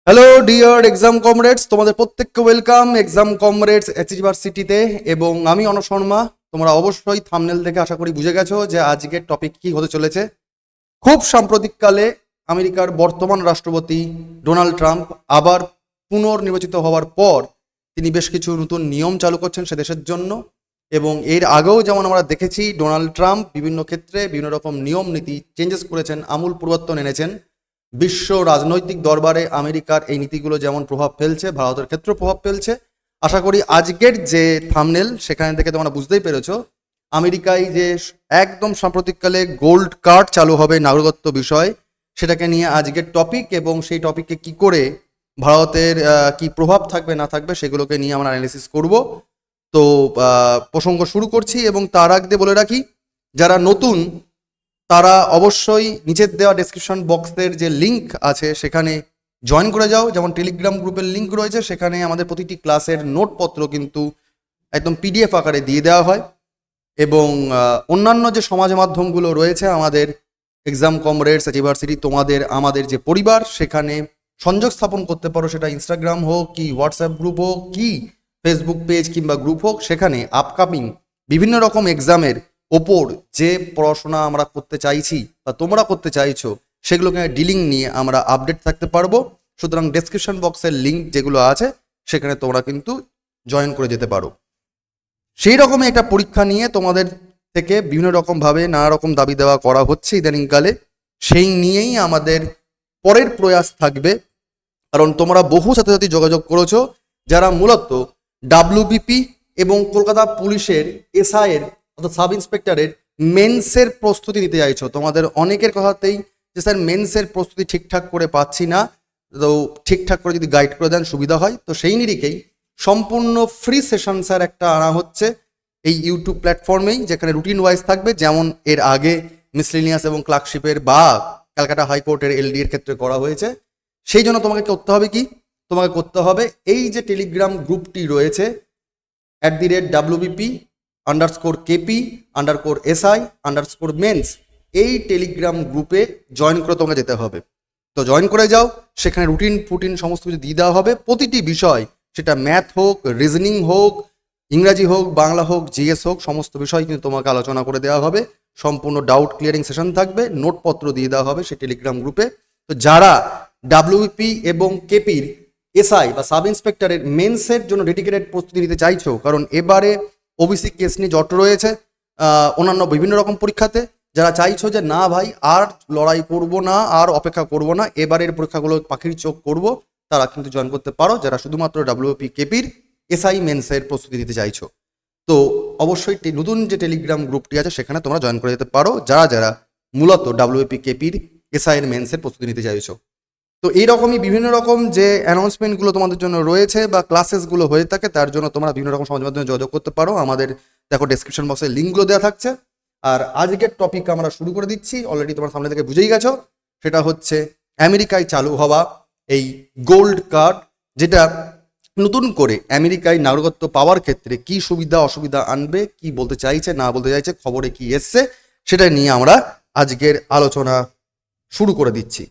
Hello dear exam comrades, তোমাদের প্রত্যেককে welcome exam comrades ইউনিভার্সিটিতে। এবং আমি অনু শর্মা। তোমরা অবশ্যই থাম্বনেল থেকে আশা করি বুঝে গেছো যে আজকের টপিক কি হতে চলেছে। খুব সাম্প্রতিককালে আমেরিকার বর্তমান রাষ্ট্রপতি ডোনাল্ড ট্রাম্প আবার পুনর্নির্বাচিত হওয়ার পর তিনি বেশ কিছু নতুন নিয়ম চালু করছেন সে দেশের জন্য। এবং এর আগেও যেমন আমরা দেখেছি ডোনাল্ড ট্রাম্প বিভিন্ন ক্ষেত্রে বিভিন্ন রকম নিয়ম নীতি চেঞ্জেস করেছেন, আমূল পরিবর্তন এনেছেন। বিশ্ব রাজনৈতিক দরবারে আমেরিকার এই নীতিগুলো যেমন প্রভাব ফেলছে, ভারতের ক্ষেত্রেও প্রভাব ফেলছে। আশা করি আজকের যে থাম্বনেল সেখান থেকে তোমরা বুঝতেই পেরেছো আমেরিকায় যে একদম সাম্প্রতিককালে গোল্ড কার্ড চালু হবে নাগরিকত্ব বিষয়, সেটাকে নিয়ে আজকের টপিক। এবং সেই টপিকে কি করে ভারতের কি প্রভাব থাকবে না থাকবে সেগুলোকে নিয়ে আমরা অ্যানালিসিস করব। তো প্রসঙ্গ শুরু করছি। এবং তার আগে বলে রাখি যারা নতুন তারা অবশ্যই নিচের দেওয়া ডেসক্রিপশন বক্সের যে লিঙ্ক আছে সেখানে জয়েন করে যাও। যেমন টেলিগ্রাম গ্রুপের লিঙ্ক রয়েছে, সেখানে আমাদের প্রতিটি ক্লাসের নোটপত্র কিন্তু একদম পিডিএফ আকারে দিয়ে দেওয়া হয়। এবং অন্যান্য যে সমাজ মাধ্যমগুলো রয়েছে আমাদের এক্সাম কমরেডস ইউনিভার্সিটি, তোমাদের আমাদের যে পরিবার, সেখানে সংযোগ স্থাপন করতে পারো। সেটা ইনস্টাগ্রাম হোক কি হোয়াটসঅ্যাপ গ্রুপ হোক কি ফেসবুক পেজ কিংবা গ্রুপ হোক, সেখানে আপকামিং বিভিন্ন রকম এক্সামের ওপর যে পড়াশোনা আমরা করতে চাইছি বা তোমরা করতে চাইছো সেগুলোকে ডিলিং নিয়ে আমরা আপডেট থাকতে পারবো। সুতরাং ডেসক্রিপশন বক্সের লিঙ্ক যেগুলো আছে সেখানে তোমরা কিন্তু জয়েন করে যেতে পারো। সেই রকমই একটা পরীক্ষা নিয়ে তোমাদের থেকে বিভিন্ন রকমভাবে নানা রকম দাবি দেওয়া করা হচ্ছে ইদানিংকালে, সেই নিয়েই আমাদের পরের প্রয়াস থাকবে। কারণ তোমরা বহু ছাত্রছাত্রী যোগাযোগ করেছো যারা মূলত ডাব্লিউবিপি এবং কলকাতা পুলিশের এসআই এর অর্থাৎ সাব ইন্সপেক্টরের মেন্সের প্রস্তুতি নিতে চাইছো। তোমাদের অনেকের কথাতেই যে স্যার মেন্সের প্রস্তুতি ঠিকঠাক করে পাচ্ছি না, তো ঠিকঠাক করে যদি গাইড করে দেন সুবিধা হয়। তো সেই নিরিখেই সম্পূর্ণ ফ্রি সেশন স্যার একটা আনা হচ্ছে এই ইউটিউব প্ল্যাটফর্মেই, যেখানে রুটিন ওয়াইজ থাকবে, যেমন এর আগে মিসলেনিয়াস এবং ক্লার্কশিপের বা ক্যালকাটা হাইকোর্টের এলডি এর ক্ষেত্রে করা হয়েছে। সেই জন্য তোমাকে করতে হবে কি, তোমাকে করতে হবে এই যে টেলিগ্রাম গ্রুপটি রয়েছে @WBP_KP_SI_মেন্স, এই টেলিগ্রাম গ্রুপে জয়েন করে তোমাকে যেতে হবে। তো জয়েন করে যাও, সেখানে রুটিন ফুটিন সমস্ত কিছু দিয়ে দেওয়া হবে। প্রতিটি বিষয়, সেটা ম্যাথ হোক, রিজনিং হোক, ইংরাজি হোক, বাংলা হোক, জিএস হোক, সমস্ত বিষয় কিন্তু তোমাকে আলোচনা করে দেওয়া হবে। সম্পূর্ণ ডাউট ক্লিয়ারিং সেশন থাকবে, নোটপত্র দিয়ে দেওয়া হবে সেই টেলিগ্রাম গ্রুপে। তো যারা ডাব্লিউপি এবং কেপির এসআই বা সাব ইন্সপেক্টরের মেন্সের জন্য ডেডিকেটেড প্রস্তুতি নিতে চাইছো, কারণ এবারে ওবিসি কেস নিয়ে জট রয়েছে অন্যান্য বিভিন্ন রকম পরীক্ষাতে, যারা চাইছো যে না ভাই আর লড়াই করব না, আর অপেক্ষা করব না, এবারের পরীক্ষাগুলো পাখির চোখ করব, তারা কিন্তু জয়েন করতে পারো। যারা শুধুমাত্র ডাব্লিউপি কেপির এসআই মেন্সের প্রস্তুতি নিতে চাইছো, তো অবশ্যই নতুন যে টেলিগ্রাম গ্রুপটি আছে সেখানে তোমরা জয়েন করে যেতে পারো, যারা যারা মূলত ডাব্লিউপি কেপির এসআই এর মেন্সের প্রস্তুতি নিতে চাইছো। তো এইরকমই বিভিন্ন রকম যে অ্যানাউন্সমেন্টগুলো তোমাদের জন্য রয়েছে বা ক্লাসেসগুলো হয়ে থাকে, তার জন্য তোমরা বিভিন্ন রকম সমাজ মাধ্যমে যোগাযোগ করতে পারো। আমাদের দেখো ডেসক্রিপশন বক্সে লিঙ্কগুলো দেওয়া থাকছে। আর আজকের টপিক আমরা শুরু করে দিচ্ছি, অলরেডি তোমার সামনে থেকে বুঝেই গেছো, সেটা হচ্ছে আমেরিকায় চালু হওয়া এই গোল্ড কার্ড, যেটা নতুন করে আমেরিকায় নাগরিকত্ব পাওয়ার ক্ষেত্রে কি সুবিধা অসুবিধা আনবে, কি বলতে চাইছে না বলতে চাইছে, খবরে কি এসছে, সেটা নিয়ে আমরা আজকের আলোচনা শুরু করে দিচ্ছি।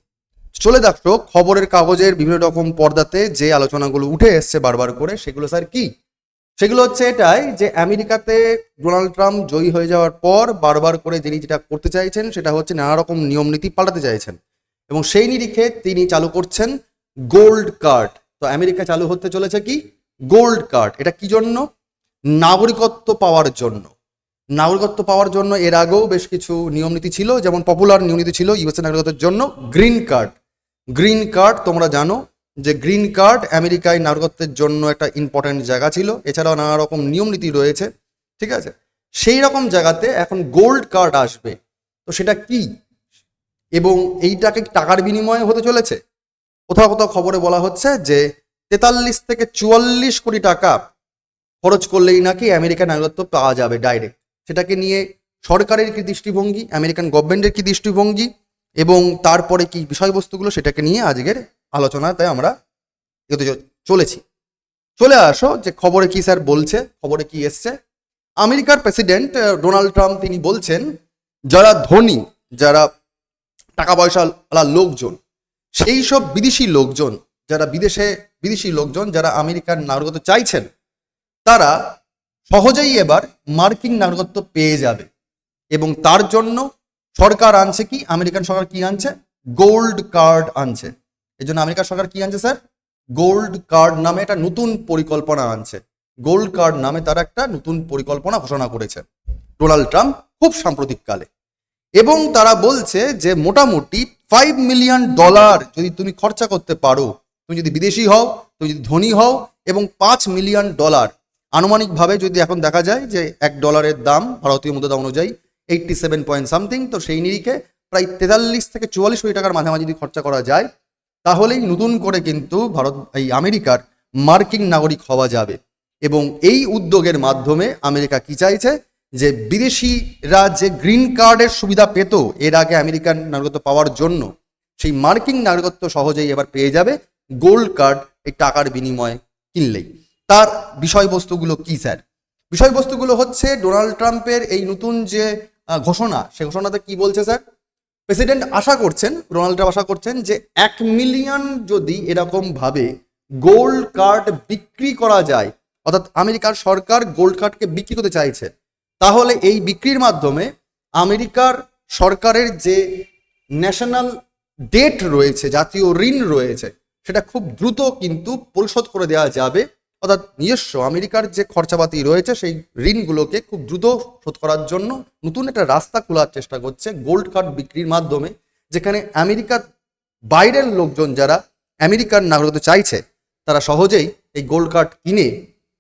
চলে দেখো খবরের কাগজের বিভিন্ন রকম পর্দাতে যে আলোচনাগুলো উঠে এসছে বারবার করে, সেগুলো স্যার কি? সেগুলো হচ্ছে এটাই যে আমেরিকাতে ডোনাল্ড ট্রাম্প জয়ী হয়ে যাওয়ার পর বারবার করে যিনি যেটা করতে চাইছেন সেটা হচ্ছে নানা রকম নিয়ম নীতি পাল্টাতে চাইছেন, এবং সেই নিরিখে তিনি চালু করছেন গোল্ড কার্ড। তো আমেরিকা চালু হতে চলেছে কি গোল্ড কার্ড। এটা কি জন্য? নাগরিকত্ব পাওয়ার জন্য। নাগরিকত্ব পাওয়ার জন্য এর আগেও বেশ কিছু নিয়ম নীতি ছিল, যেমন পপুলার নিয়ম নীতি ছিল ইউএসএ নাগরিকত্বের জন্য গ্রিন কার্ড। গ্রিন কার্ড তোমরা জানো যে গ্রিন কার্ড আমেরিকায় নাগরিকত্বের জন্য একটা ইম্পর্টেন্ট জায়গা ছিল। এছাড়াও নানা রকম নিয়ম নীতি রয়েছে, ঠিক আছে? সেই রকম জায়গাতে এখন গোল্ড কার্ড আসবে। তো সেটা কি এবং এইটাকে টাকার বিনিময়ে হতে চলেছে? কোথাও কোথাও খবরে বলা হচ্ছে যে 43 থেকে 44 কোটি টাকা খরচ করলেই নাকি আমেরিকান নাগরিকত্ব পাওয়া যাবে ডাইরেক্ট। সেটাকে নিয়ে সরকারের কি দৃষ্টিভঙ্গি, আমেরিকান গভর্নমেন্টের কি দৃষ্টিভঙ্গি এবং তারপরে কি বিষয়বস্তুগুলো, সেটাকে নিয়ে আজকের আলোচনাতে আমরা এগোতে চলেছি। চলে আসো যে খবরে কি স্যার বলছে, খবরে কি এসছে। আমেরিকার প্রেসিডেন্ট ডোনাল্ড ট্রাম্প তিনি বলছেন যারা ধনী, যারা টাকা পয়সাওয়ালা লোকজন, সেই সব বিদেশি লোকজন যারা বিদেশি লোকজন যারা আমেরিকার নাগরিকত্ব চাইছেন, তারা সহজেই এবার মার্কিন নাগরিকত্ব পেয়ে যাবে। এবং তার জন্য সরকার আনছে কি, আমেরিকান সরকার কি আনছে, গোল্ড কার্ড আনছে। এই জন্য আমেরিকার সরকার কি আনছে স্যার, গোল্ড কার্ড নামে একটা নতুন পরিকল্পনা আনছে। গোল্ড কার্ড নামে তারা একটা নতুন পরিকল্পনা ঘোষণা করেছে ডোনাল্ড ট্রাম্প খুব সাম্প্রতিককালে। এবং তারা বলছে যে মোটামুটি $5 মিলিয়ন যদি তুমি খরচা করতে পারো, তুমি যদি বিদেশি হও, তুমি যদি ধনী হও, এবং $5 মিলিয়ন আনুমানিকভাবে যদি এখন দেখা যায় যে $1 দাম ভারতীয় মুদ্রা অনুযায়ী 87 পয়েন্ট সামথিং, তো সেই নিরিখে প্রায় 43 থেকে 44 কোটি টাকার মাঝামাঝি যদি খরচা করা যায়, তাহলেই নতুন করে কিন্তু আমেরিকার মার্কিন নাগরিক হওয়া যাবে। এবং এই উদ্যোগের মাধ্যমে আমেরিকা কি চাইছে, যে বিদেশিরা যে গ্রিন কার্ডের সুবিধা পেত এর আগে আমেরিকান নাগরিকত্ব পাওয়ার জন্য, সেই মার্কিন নাগরিকত্ব সহজেই এবার পেয়ে যাবে গোল্ড কার্ড এই টাকার বিনিময়ে কিনলেই। তার বিষয়বস্তুগুলো কি স্যার? বিষয়বস্তুগুলো হচ্ছে ডোনাল্ড ট্রাম্পের এই নতুন যে ঘোষণা, সে ঘোষণাতে কি বলছে স্যার, প্রেসিডেন্ট ডোনাল্ড ট্রাম্প আশা করছেন যে 1 মিলিয়ন যদি এরকম ভাবে গোল্ড কার্ড বিক্রি করা যায়, অর্থাৎ আমেরিকার সরকার গোল্ড কার্ডকে বিক্রি করতে চাইছে, তাহলে এই বিক্রির মাধ্যমে আমেরিকার সরকারের যে ন্যাশনাল ডেট রয়েছে, জাতীয় ঋণ রয়েছে, সেটা খুব দ্রুত কিন্তু পরিশোধ করে দেওয়া যাবে। অর্থাৎ নিজস্ব আমেরিকার যে খরচাপাতি রয়েছে সেই ঋণগুলোকে খুব দ্রুত শোধ করার জন্য নতুন একটা রাস্তা খোলার চেষ্টা করছে গোল্ড কার্ড বিক্রির মাধ্যমে, যেখানে আমেরিকার বাইরের লোকজন যারা আমেরিকার নাগরিকত্ব চাইছে, তারা সহজেই এই গোল্ড কার্ড কিনে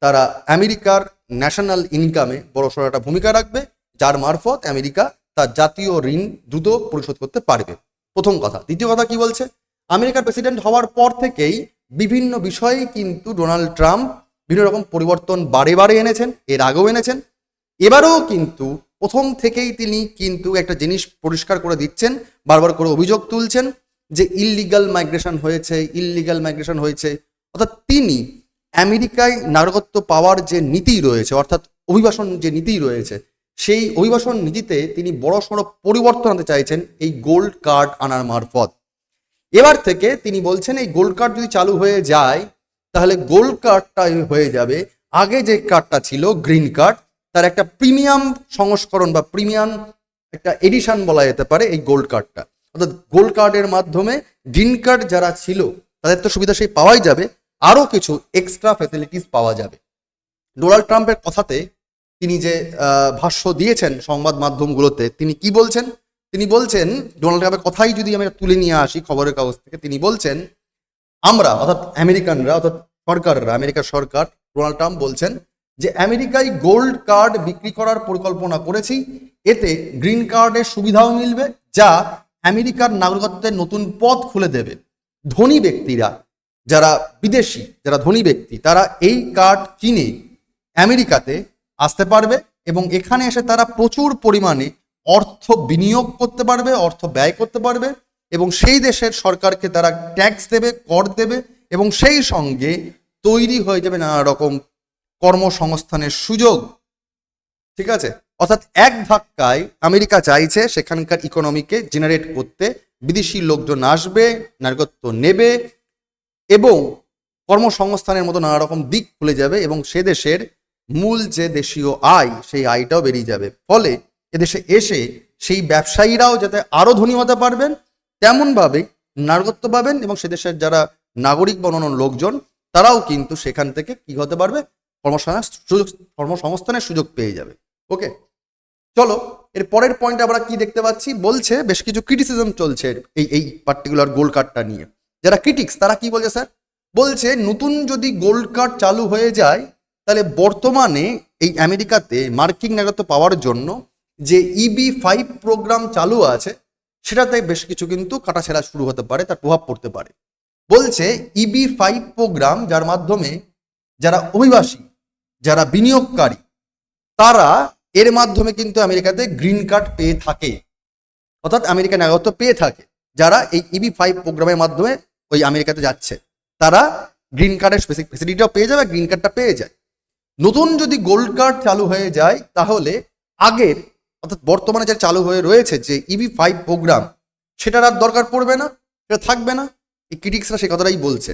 তারা আমেরিকার ন্যাশনাল ইনকামে বড়সড় একটা ভূমিকা রাখবে, যার মারফত আমেরিকা তার জাতীয় ঋণ দ্রুত পরিশোধ করতে পারবে। প্রথম কথা। দ্বিতীয় কথা কি বলছে, আমেরিকার প্রেসিডেন্ট হওয়ার পর থেকেই বিভিন্ন বিষয়ে কিন্তু ডোনাল্ড ট্রাম্প বিভিন্ন রকম পরিবর্তন বারে এনেছেন, এর আগেও এনেছেন, এবারেও কিন্তু প্রথম থেকেই তিনি কিন্তু একটা জিনিস পরিষ্কার করে দিচ্ছেন, বারবার করে অভিযোগ তুলছেন যে ইললিগাল মাইগ্রেশন হয়েছে। অর্থাৎ তিনি আমেরিকায় নাগরিকত্ব পাওয়ার যে নীতি রয়েছে, অর্থাৎ অভিবাসন যে নীতি রয়েছে, সেই অভিবাসন নীতিতে তিনি বড়সড় পরিবর্তন আনতে চাইছেন এই গোল্ড কার্ড আনার মারফত। এবার থেকে তিনি বলছেন এই গোল্ড কার্ড যদি চালু হয়ে যায়, তাহলে গোল্ড কার্ডটা হয়ে যাবে আগে যে কার্ডটা ছিল গ্রিন কার্ড, তার একটা প্রিমিয়াম সংস্করণ বা প্রিমিয়াম একটা এডিশন বলা যেতে পারে এই গোল্ড কার্ডটা। অর্থাৎ গোল্ড কার্ডের মাধ্যমে গ্রিন কার্ড যারা ছিল তাদের তো সুবিধা সেই পাওয়াই যাবে, আরও কিছু এক্সট্রা ফ্যাসিলিটিস পাওয়া যাবে। ডোনাল্ড ট্রাম্পের কথাতে তিনি যে ভাষ্য দিয়েছেন সংবাদ মাধ্যমগুলোতে, তিনি কি বলছেন, তিনি বলছেন, ডোনাল্ড ট্রাম্পের কথাই যদি আমি তুলে নিয়ে আসি খবরের কাগজ থেকে, তিনি বলছেন আমরা অর্থাৎ আমেরিকানরা অর্থাৎ সরকাররা, আমেরিকার সরকার, ডোনাল্ড ট্রাম্প বলছেন যে আমেরিকায় গোল্ড কার্ড বিক্রি করার পরিকল্পনা করেছি, এতে গ্রিন কার্ডের সুবিধাও মিলবে, যা আমেরিকার নাগরিকত্বের নতুন পথ খুলে দেবে। ধনী ব্যক্তিরা, যারা বিদেশি, যারা ধনী ব্যক্তি, তারা এই কার্ড কিনে আমেরিকাতে আসতে পারবে এবং এখানে এসে তারা প্রচুর পরিমাণে অর্থ বিনিয়োগ করতে পারবে, অর্থ ব্যয় করতে পারবে, এবং সেই দেশের সরকারকে তারা ট্যাক্স দেবে, কর দেবে, এবং সেই সঙ্গে তৈরি হয়ে যাবে নানা রকম কর্মসংস্থানের সুযোগ। ঠিক আছে, অর্থাৎ এক ধাক্কায় আমেরিকা চাইছে সেখানকার ইকোনমিকে জেনারেট করতে, বিদেশি লোকজন আসবে, নাগরিকত্ব নেবে, এবং কর্মসংস্থানের মতো নানা রকম দিক খুলে যাবে, এবং সে দেশের মূল যে দেশীয় আয়, সেই আয়টাও বেরিয়ে যাবে। ফলে এদেশে এসে সেই ব্যবসায়ীরাও যাতে আরো ধনী হতে পারবেন, তেমনভাবে নাগরিকত্ব পাবেন, এবং সে দেশের যারা নাগরিক বা অন্যান্য লোকজন, তারাও কিন্তু সেখান থেকে কি হতে পারবে, কর্মসংস্থানের সুযোগ পেয়ে যাবে। ওকে, চলো এর পরের পয়েন্টে আমরা কি দেখতে পাচ্ছি, বলছে বেশ কিছু ক্রিটিসিজম চলছে এই পার্টিকুলার গোল্ড কার্ডটা নিয়ে। যারা ক্রিটিক্স তারা কি বলছে স্যার, বলছে নতুন যদি গোল্ড কার্ড চালু হয়ে যায়, তাহলে বর্তমানে এই আমেরিকাতে মার্কিন নাগরিকত্ব পাওয়ার জন্য যে EB-5 প্রোগ্রাম চালু আছে, সেটাতে বেশ কিছু কিন্তু কাটাছেঁড়া শুরু হতে পারে, তার প্রভাব পড়তে পারে। বলছে EB-5 প্রোগ্রাম, যার মাধ্যমে যারা অভিবাসী, যারা বিনিয়োগকারী, তারা এর মাধ্যমে কিন্তু আমেরিকাতে গ্রিন কার্ড পেয়ে থাকে, অর্থাৎ আমেরিকান নাগরিকত্ব পেয়ে থাকে। যারা এই EB-5 প্রোগ্রামের মাধ্যমে ওই আমেরিকাতে যাচ্ছে, তারা গ্রিন কার্ডের ফেসিলিটিটাও পেয়ে যাবে, গ্রিন কার্ডটা পেয়ে যায়। নতুন যদি গোল্ড কার্ড চালু হয়ে যায়, তাহলে আগের অর্থাৎ বর্তমানে যা চালু হয়ে রয়েছে যে EB-5 প্রোগ্রাম, সেটার আর দরকার পড়বে না, সেটা থাকবে না। এই ক্রিটিক্সরা সে কথাটাই বলছে।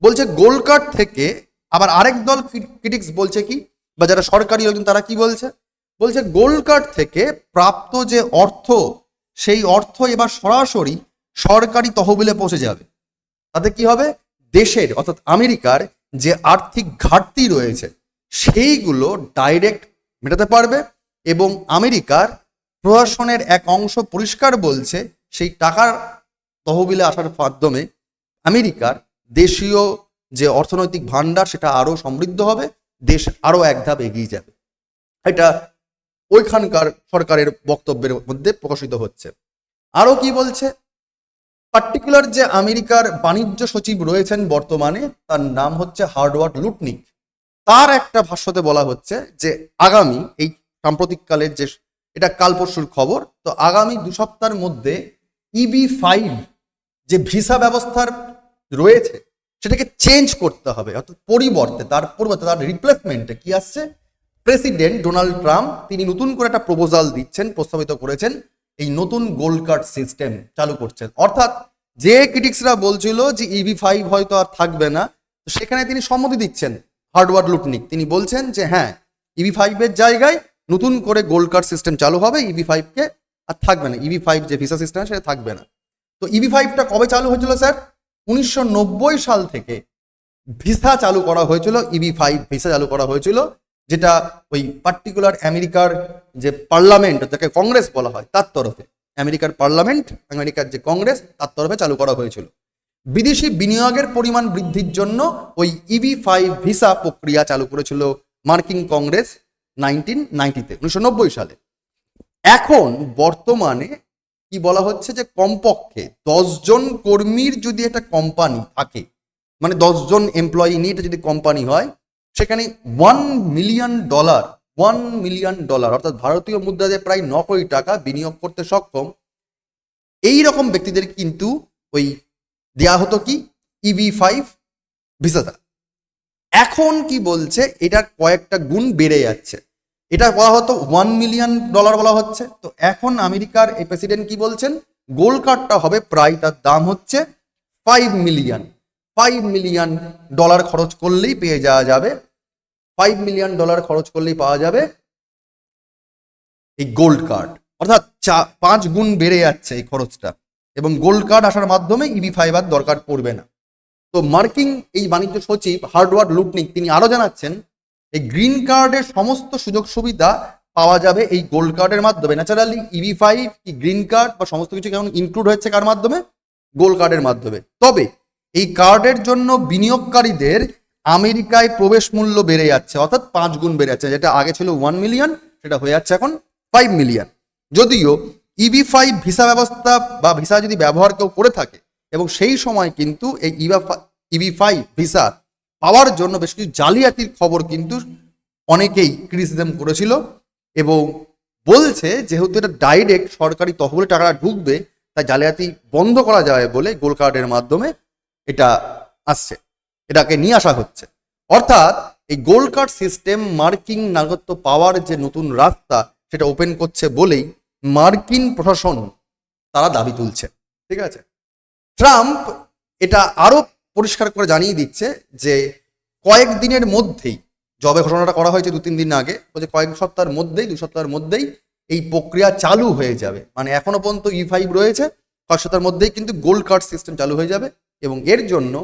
বলছে গোল্ড কার্ড থেকে, আবার আরেক দল ক্রিটিক্স বলছে কি, বা যারা সরকারি লোকজন তারা কি বলছে, বলছে গোল্ড কার্ড থেকে প্রাপ্ত যে অর্থ, সেই অর্থ এবার সরাসরি সরকারি তহবিলে পৌঁছে যাবে। তাতে কি হবে, দেশের অর্থাৎ আমেরিকার যে আর্থিক ঘাটতি রয়েছে সেইগুলো ডাইরেক্ট মেটাতে পারবে, এবং আমেরিকার প্রশাসনের এক অংশ পরিষ্কার বলছে সেই টাকার তহবিলে আসার মাধ্যমে আমেরিকার দেশীয় যে অর্থনৈতিক ভান্ডার সেটা আরো সমৃদ্ধ হবে, দেশ আরো এক ধাপ এগিয়ে যাবে। এটা ওইখানকার সরকারের বক্তব্যের মধ্যে প্রকাশিত হচ্ছে। আরো কি বলছে, পার্টিকুলার যে আমেরিকার বাণিজ্য সচিব রয়েছেন বর্তমানে, তার নাম হচ্ছে হার্ডওয়ার্ড লুটনিক, তার একটা ভাষ্যতে বলা হচ্ছে যে আগামী এই সাম্প্রতিককালের যে, এটা কাল পরশুর খবর, তো আগামী 2 সপ্তাহের মধ্যে EB-5 যে ভিসা ব্যবস্থার রয়েছে সেটাকে চেঞ্জ করতে হবে, অর্থাৎ পরিবর্তে তার রিপ্লেসমেন্টে কি আসছে, প্রেসিডেন্ট ডোনাল্ড ট্রাম্প তিনি নতুন করে একটা প্রপোজাল দিচ্ছেন, প্রস্তাবিত করেছেন, এই নতুন গোল্ড কার্ড সিস্টেম চালু করছেন। অর্থাৎ যে ক্রিটিক্সরা বলছিল যে EB-5 হয়তো আর থাকবে না, তো সেখানে তিনি সম্মতি দিচ্ছেন। হার্ডওয়ার্ড লুটনিক তিনি বলছেন যে হ্যাঁ, EB-5 এর জায়গায় নতুন করে গোল্ড কার্ড সিস্টেম চালু হবে, EB-5 কে আর থাকবে না, EB-5 যে ভিসা সিস্টেম সেটা থাকবে না। তো EB-5টা কবে চালু হয়েছিল স্যার, 1990 সাল থেকে ভিসা চালু করা হয়েছিল, EB-5 ভিসা চালু করা হয়েছিল, যেটা ওই পার্টিকুলার আমেরিকার যে পার্লামেন্ট, যাকে কংগ্রেস বলা হয়, তার তরফে, আমেরিকার পার্লামেন্ট, আমেরিকার যে কংগ্রেস, তার তরফে চালু করা হয়েছিল। বিদেশি বিনিয়োগের পরিমাণ বৃদ্ধির জন্য ওই EB-5 ভিসা প্রক্রিয়া চালু করেছিল মার্কিন কংগ্রেস 1990 সালে। এখন বর্তমানে কি বলা হচ্ছে যে কমপক্ষে 10 জন কর্মীর যদি একটা কোম্পানি থাকে, মানে 10 জন এমপ্লয়ি নিয়ে যদি কোম্পানি হয়, সেখানে $1 মিলিয়ন অর্থাৎ ভারতীয় মুদ্রাতে প্রায় 9 কোটি টাকা বিনিয়োগ করতে সক্ষম এই রকম ব্যক্তিদের কিন্তু ওই দেয়া হতো কি EB-5 ভিসাটা। এখন কি বলছে, এটার কয়েকটা গুণ বেড়ে যাচ্ছে, এটা বলা হতো $1 মিলিয়ন বলা হচ্ছে, তো এখন আমেরিকার এই প্রেসিডেন্ট কি বলছেন, গোল্ড কার্ডটা হবে প্রায় তার দাম হচ্ছে $5 মিলিয়ন খরচ করলেই পেয়ে যাওয়া যাবে, $5 মিলিয়ন খরচ করলেই পাওয়া যাবে এই গোল্ড কার্ড। অর্থাৎ 5 গুণ বেড়ে যাচ্ছে এই খরচটা, এবং গোল্ড কার্ড আসার মাধ্যমে EB-5 আর দরকার পড়বে না। তো মার্কিন এই বাণিজ্য সচিব হার্ডওয়ার্ড লুটনিক তিনি আরো জানাচ্ছেন, এই গ্রিন কার্ডের সমস্ত সুযোগ সুবিধা পাওয়া যাবে এই গোল্ড কার্ডের মাধ্যমে। ন্যাচারালি EB-5 কি গ্রিন কার্ড বা সমস্ত কিছু কেমন ইনক্লুড হচ্ছে কার মাধ্যমে, গোল্ড কার্ডের মাধ্যমে। তবে এই কার্ডের জন্য বিনিয়োগকারীদের আমেরিকায় প্রবেশ মূল্য বেড়ে যাচ্ছে, অর্থাৎ 5 গুণ বেড়ে যাচ্ছে, যেটা আগে ছিল 1 মিলিয়ন, সেটা হয়ে যাচ্ছে এখন 5 মিলিয়ন। যদিও EB-5 ভিসা ব্যবস্থা বা ভিসা যদি ব্যবহার কেউ করে থাকে, এবং সেই সময় কিন্তু এই EB-5 ভিসা পাওয়ার জন্য বেশ কিছু জালিয়াতির খবর কিন্তু অনেকেই ক্রিটিসিজম করেছিল, এবং বলছে যেহেতু এটা ডাইরেক্ট সরকারি তহবিলে টাকাটা ঢুকবে, তাই জালিয়াতি বন্ধ করা যাবে বলে গোল্ড কার্ডের মাধ্যমে এটা আসছে, এটাকে নিয়ে আসা হচ্ছে। অর্থাৎ এই গোল্ড কার্ড সিস্টেম মার্কিন নাগরিকত্ব পাওয়ার যে নতুন রাস্তা সেটা ওপেন করছে বলেই মার্কিন প্রশাসন তারা দাবি তুলছে। ঠিক আছে, ট্রাম্প এটা আরো পরিষ্কার করে জানিয়ে দিচ্ছে যে কয়েকদিনের মধ্যেই, জবে ঘোষণাটা করা হয়েছে 2-3 দিন আগে, বলছে কয়েক সপ্তাহের মধ্যেই, 2 সপ্তাহের মধ্যেই এই প্রক্রিয়া চালু হয়ে যাবে। মানে এখনো পর্যন্ত EB-5 রয়েছে, কয়েক সপ্তাহের মধ্যেই কিন্তু গোল্ড কার্ড সিস্টেম চালু হয়ে যাবে, এবং এর জন্য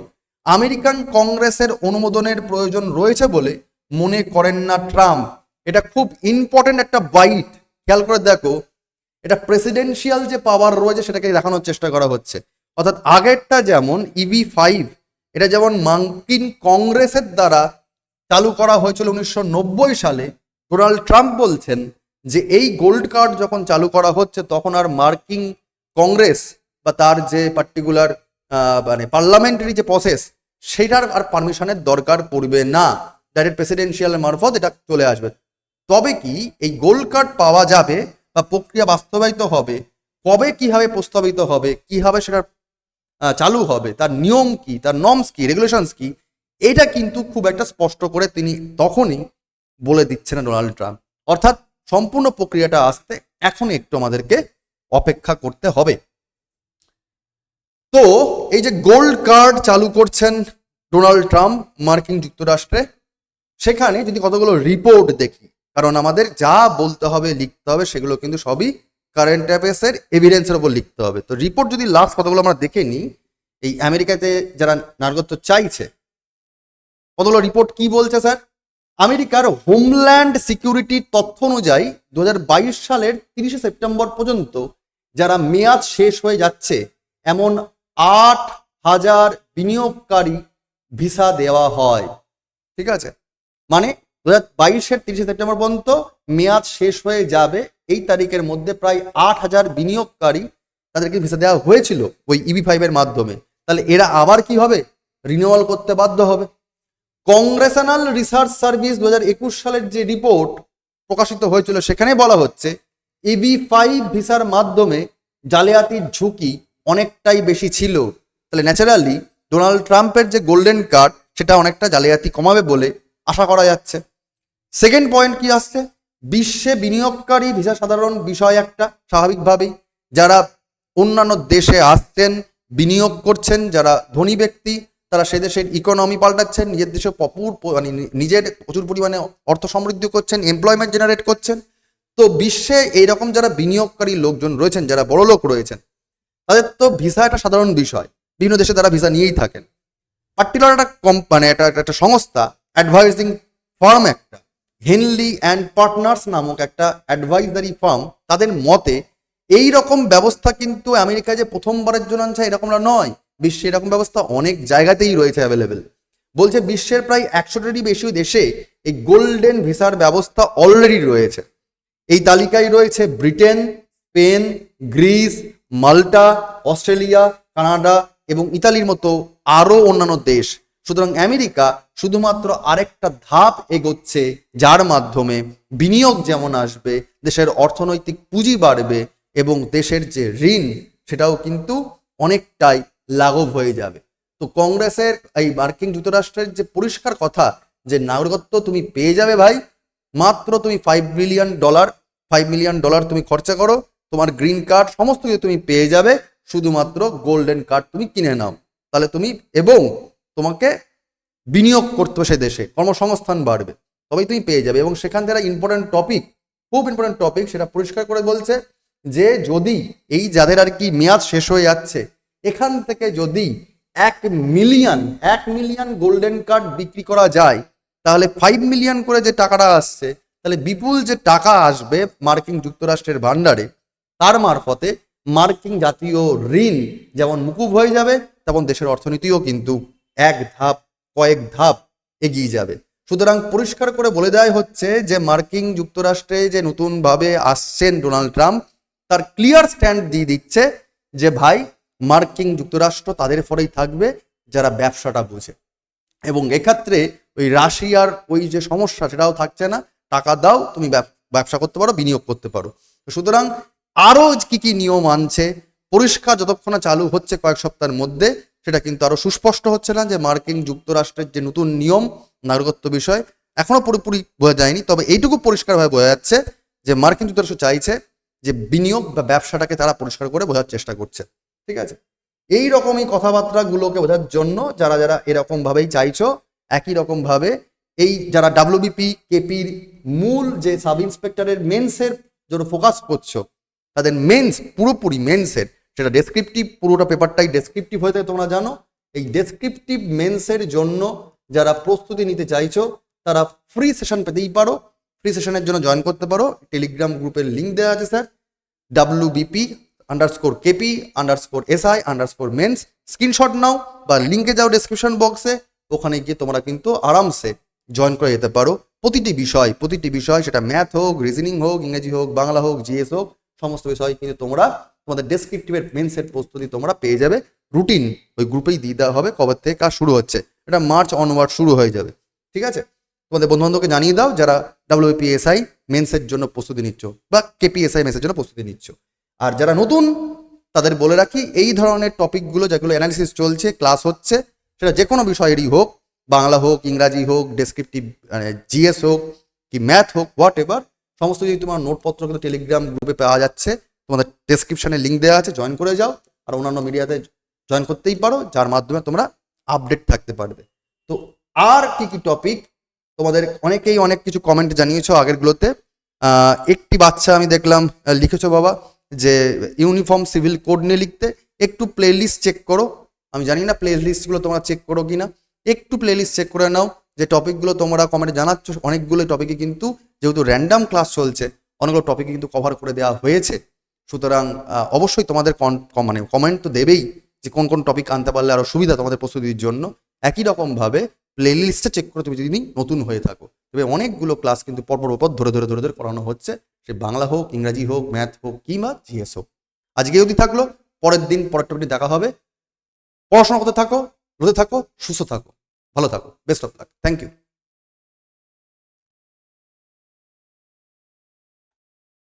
আমেরিকান কংগ্রেসের অনুমোদনের প্রয়োজন রয়েছে বলে মনে করেন না ট্রাম্প। এটা খুব ইম্পর্টেন্ট একটা বাইট, খেয়াল করে দেখো, এটা প্রেসিডেন্সিয়াল যে পাওয়ার রয়েছে সেটাকে দেখানোর চেষ্টা করা হচ্ছে। অর্থাৎ আগেরটা যেমন EB-5, এটা যেমন মার্কিন কংগ্রেসের দ্বারা চালু করা হয়েছিল 1990 সালে, ডোনাল্ড ট্রাম্প বলছেন যে এই গোল্ড কার্ড যখন চালু করা হচ্ছে তখন আর মার্কিন কংগ্রেস বা তার যে পার্টিকুলার মানে পার্লামেন্টারি যে প্রসেস সেটার আর পারমিশনের দরকার পড়বে না, ডাইরেক্ট প্রেসিডেন্সিয়ালের মারফত এটা চলে আসবে। তবে কি এই গোল্ড কার্ড পাওয়া যাবে বা প্রক্রিয়া বাস্তবায়িত হবে, কবে কিভাবে প্রস্তাবিত হবে, কিভাবে সেটা চালু হবে, তার নিয়ম কি, তার নর্মস কি, রেগুলেশনস কি, এটা কিন্তু খুব একটা স্পষ্ট করে তিনি তখনই বলে দিচ্ছেন ডোনাল্ড ট্রাম্প। অর্থাৎ সম্পূর্ণ প্রক্রিয়াটা আসতে এখন একটু আমাদেরকে অপেক্ষা করতে হবে। তো এই যে গোল্ড কার্ড চালু করছেন ডোনাল্ড ট্রাম্প মার্কিন যুক্তরাষ্ট্রে, সেখানে যদি কতগুলো রিপোর্ট দেখি, কারণ আমাদের যা বলতে হবে লিখতে হবে সেগুলো কিন্তু সবই কারেন্ট অ্যাফেয়ার্সের এভিডেন্সের উপর লিখতে হবে। তো রিপোর্ট যদি লাস্ট কতগুলো আমরা দেখে নিই, এই আমেরিকাতে যারা নাগরিকত্ব চাইছে কতগুলো রিপোর্ট কি বলছে স্যার? আমেরিকার হোমল্যান্ড সিকিউরিটির তথ্য অনুযায়ী 2022 সালের 30শে সেপ্টেম্বর পর্যন্ত যারা মেয়াদ শেষ হয়ে যাচ্ছে এমন 8,000 বিনিয়োগকারী ভিসা দেওয়া হয়। ঠিক আছে, মানে 2022-এর 30শে সেপ্টেম্বর পর্যন্ত মেয়াদ শেষ হয়ে যাবে, এই তারিখের মধ্যে প্রায় 8,000 বিনিয়োগকারী তাদেরকে ভিসা দেওয়া হয়েছিল ওই EB-5 এর মাধ্যমে। তাহলে এরা আবার কি হবে? রিনিউয়াল করতে বাধ্য হবে। কংগ্রেশনাল রিসার্চ সার্ভিস 2021 সালের যে রিপোর্ট প্রকাশিত হয়েছিল সেখানে বলা হচ্ছে EB-5 ভিসার মাধ্যমে জালিয়াতির ঝুঁকি অনেকটাই বেশি ছিল। তাহলে ন্যাচারালি ডোনাল্ড ট্রাম্পের যে গোল্ডেন কার্ড সেটা অনেকটা জালিয়াতি কমাবে বলে আশা করা যাচ্ছে। সেকেন্ড পয়েন্ট কি আসছে? বিশ্বে বিনিয়োগকারী ভিসা সাধারণ বিষয় একটা, স্বাভাবিকভাবেই যারা অন্যান্য দেশে আসছেন, বিনিয়োগ করছেন, যারা ধনী ব্যক্তি তারা সে দেশের ইকোনমি পাল্টাচ্ছেন, নিজের দেশে মানে নিজের প্রচুর পরিমাণে অর্থ সমৃদ্ধি করছেন, এমপ্লয়মেন্ট জেনারেট করছেন। তো বিশ্বে এইরকম যারা বিনিয়োগকারী লোকজন রয়েছেন, যারা বড় লোক রয়েছেন, তাদের তো ভিসা একটা সাধারণ বিষয়, বিভিন্ন দেশে তারা ভিসা নিয়েই থাকেন। পার্টিকুলার একটা কোম্পানি, একটা সংস্থা, অ্যাডভাইজিং ফার্ম একটা, হেনলি অ্যান্ড পার্টনার্স নামক একটা অ্যাডভাইজারি ফার্ম, তাদের মতে এই রকম ব্যবস্থা কিন্তু আমেরিকায় যে প্রথমবারের জন্য আনছে এরকমটা নয়, বিশ্বে এরকম ব্যবস্থা অনেক জায়গাতেই রয়েছে অ্যাভেলেবেল। বলছে বিশ্বের প্রায় 100টারই বেশি দেশে এই গোল্ডেন ভিসার ব্যবস্থা অলরেডি রয়েছে। এই তালিকায় রয়েছে ব্রিটেন, স্পেন, গ্রিস, মাল্টা, অস্ট্রেলিয়া, কানাডা এবং ইতালির মতো আরও অন্যান্য দেশ। সুতরাং আমেরিকা শুধুমাত্র আরেকটা ধাপ এগোচ্ছে, যার মাধ্যমে বিনিয়োগ যেমন আসবে, দেশের অর্থনৈতিক পুঁজি বাড়বে এবং দেশের যে ঋণ সেটাও কিন্তু অনেকটাই লাঘব হয়ে যাবে। তো কংগ্রেসের এই মার্কিন যুক্তরাষ্ট্রের যে পরিষ্কার কথা যে নাগরিকত্ব তুমি পেয়ে যাবে ভাই, মাত্র তুমি $5 মিলিয়ন তুমি খরচা করো, তোমার গ্রিন কার্ড সমস্ত কিছু তুমি পেয়ে যাবে, শুধুমাত্র গোল্ডেন কার্ড তুমি কিনে নাও, তাহলে তুমি, এবং তোমাকে বিনিয়োগ করতে হবে সে দেশে, কর্মসংস্থান বাড়বে, তবেই তুমি পেয়ে যাবে। এবং সেখান থেকে ইম্পর্টেন্ট টপিক, খুব ইম্পর্টেন্ট টপিক, সেটা পরিষ্কার করে বলছে যে যদি এই যাদের আর কি মেয়াদ শেষ হয়ে যাচ্ছে, এখান থেকে যদি 1 মিলিয়ন গোল্ডেন কার্ড বিক্রি করা যায়, তাহলে 5 মিলিয়ন করে যে টাকাটা আসছে, তাহলে বিপুল যে টাকা আসবে মার্কিন যুক্তরাষ্ট্রের ভান্ডারে, তার মারফতে মার্কিন জাতীয় ঋণ যেমন মুকুব হয়ে যাবে, তেমন দেশের অর্থনীতিও কিন্তু কয়েক ধাপ এগিয়ে যাবে। সুতরাং পরিষ্কার করে বলে দেওয়া হচ্ছে যে মার্কিন যুক্তরাষ্ট্রে যে নতুনভাবে আসছেন ডোনাল্ড ট্রাম্প, তার ক্লিয়ার স্ট্যান্ড দিয়ে দিচ্ছে যে ভাই মার্কিন যুক্তরাষ্ট্র তাদের ফলেই থাকবে যারা ব্যবসাটা বোঝে, এবং এক্ষেত্রে ওই রাশিয়ার ওই যে সমস্যা সেটাও থাকছে না, টাকা দাও তুমি ব্যবসা করতে পারো, বিনিয়োগ করতে পারো। সুতরাং আরও কি কি নিয়ম আনছে পরিষ্কার যতক্ষণ চালু হচ্ছে কয়েক সপ্তাহের মধ্যে, সেটা কিন্তু আরো সুস্পষ্ট হচ্ছে না যে মার্কিন যুক্তরাষ্ট্রের যে নতুন নিয়ম নাগরিকত্ব বিষয় এখনো পুরোপুরি বোঝা যায়নি। তবে এইটুকু পরিষ্কারভাবে বোঝা যাচ্ছে যে মার্কিন যুক্তরাষ্ট্র চাইছে যে বিনিয়োগ বা ব্যবসাটাকে তারা পরিষ্কার করে বোঝার চেষ্টা করছে। ঠিক আছে, এই রকমই কথাবার্তাগুলোকে বোঝার জন্য যারা যারা এরকম ভাবেই চাইছো, একই রকম ভাবে এই যারা WBP কেপির মূল যে সাব ইন্সপেক্টরের মেন্সের জন্য ফোকাস করছো, তাদের মেন্স পুরোপুরি মেন্সের সেটা ডেসক্রিপটিভ, পুরোটা পেপারটাই ডেসক্রিপটিভ হয়ে থাকে তোমরা জানো। এই ডেসক্রিপটিভ মেন্সের জন্য যারা প্রস্তুতি নিতে চাইছো তারা ফ্রি সেশন পেতেই পারো। ফ্রি সেশনের জন্য জয়েন করতে পারো, টেলিগ্রাম গ্রুপের লিঙ্ক দেওয়া আছে স্যার, WBP_KP_SI_মেন্স, স্ক্রিনশট নাও বা লিঙ্কে যাও ডেসক্রিপশন বক্সে, ওখানে গিয়ে তোমরা কিন্তু আরামসে জয়েন করে যেতে পারো। প্রতিটি বিষয় সেটা ম্যাথ হোক, রিজনিং হোক, ইংরেজি হোক, বাংলা হোক, জিএস হোক, সমস্ত বিষয় কিন্তু তোমরা তোমাদের ডেসক্রিপটিভের মেন্সের প্রস্তুতি তোমরা পেয়ে যাবে। রুটিন ওই গ্রুপেই দিয়ে দেওয়া হবে কবে থেকে কাজ শুরু হচ্ছে, এটা মার্চ অনওয়ার্ড শুরু হয়ে যাবে। ঠিক আছে, তোমাদের বন্ধুবান্ধবকে জানিয়ে দাও যারা WPSI মেন্সের জন্য প্রস্তুতি নিচ্ছ বা KPSI মেন্সের জন্য প্রস্তুতি নিচ্ছ। আর যারা নতুন তাদের বলে রাখি, এই ধরনের টপিকগুলো যেগুলো অ্যানালিসিস চলছে, ক্লাস হচ্ছে, সেটা যে কোনো বিষয়েরই হোক, বাংলা হোক, ইংরাজি হোক, ডেসক্রিপটিভ জিএস হোক কি ম্যাথ হোক, হোয়াট এভার, সমস্ত যদি তোমার নোটপত্র কিন্তু টেলিগ্রাম গ্রুপে পাওয়া যাচ্ছে, তোমাদের ডেসক্রিপশনে লিঙ্ক দেওয়া আছে, জয়েন করে যাও। আর অন্যান্য মিডিয়াতে জয়েন করতেই পারো, যার মাধ্যমে তোমরা আপডেট থাকতে পারবে। আর কি কি টপিক, তোমাদের অনেকেই অনেক কিছু কমেন্ট জানিয়েছো আগেরগুলোতে। একটি বাচ্চা আমি দেখলাম লিখেছো বাবা যে ইউনিফর্ম সিভিল কোড নিয়ে লিখতে, একটু প্লে লিস্ট চেক করো। আমি জানি না প্লে লিস্টগুলো তোমরা চেক করো কি না, একটু প্লে লিস্ট চেক করে নাও। যে টপিকগুলো তোমরা কমেন্টে জানাচ্ছ অনেকগুলো টপিকে কিন্তু যেহেতু র্যান্ডাম ক্লাস চলছে অনেকগুলো টপিকে কিন্তু কভার করে দেওয়া হয়েছে। সুতরাং অবশ্যই তোমাদের মানে কমেন্ট তো দেবেই যে কোন কোন টপিক আনতে পারলে আরও সুবিধা তোমাদের প্রস্তুতির জন্য। একই রকমভাবে প্লে লিস্টে চেক করে তুমি যদি নতুন হয়ে থাকো, তবে অনেকগুলো ক্লাস কিন্তু পরপর ধরে ধরে ধরে ধরে করানো হচ্ছে, সে বাংলা হোক, ইংরাজি হোক, ম্যাথ হোক, কিংবা জিএস হোক। আজকে যদি থাকলো, পরের দিন পরের টপিকটি দেখা হবে। পড়াশোনা করতে থাকো, রোদে থাকো, সুস্থ থাকো, ভালো থাকো, best of luck, thank you.